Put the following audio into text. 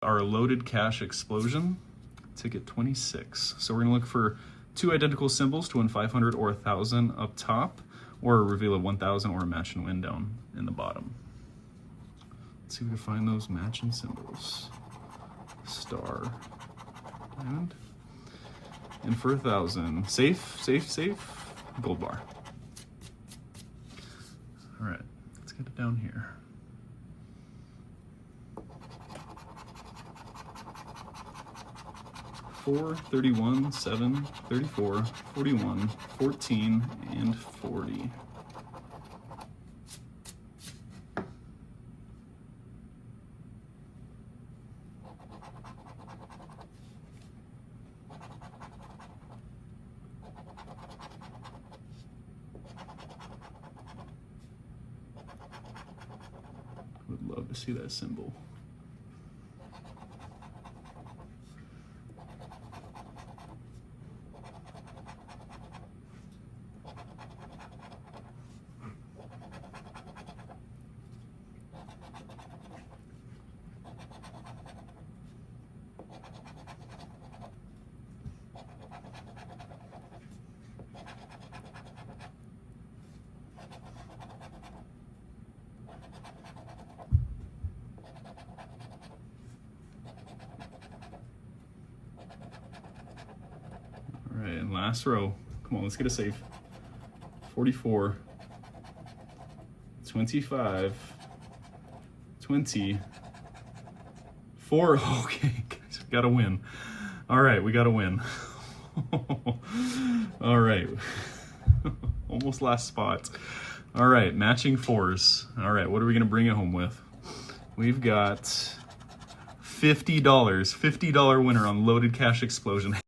Our loaded cash explosion, ticket 26. So we're gonna look for two identical symbols to win 500 or 1,000 up top, or a reveal of 1,000 or a match and win down in the bottom. Let's see if we can find those matching symbols. Star, diamond, and for 1,000, safe, gold bar. All right, let's get it down here. Four, 31, 7, 34, 41, 14, and 40. Would love to see that symbol. All right, and last row. Come on, let's get a save. 44, 25, 24. Okay, guys, we gotta win. All right, we gotta win. All right, almost last spot. All right, matching fours. All right, what are we gonna bring it home with? We've got $50, $50 winner on loaded cash explosion.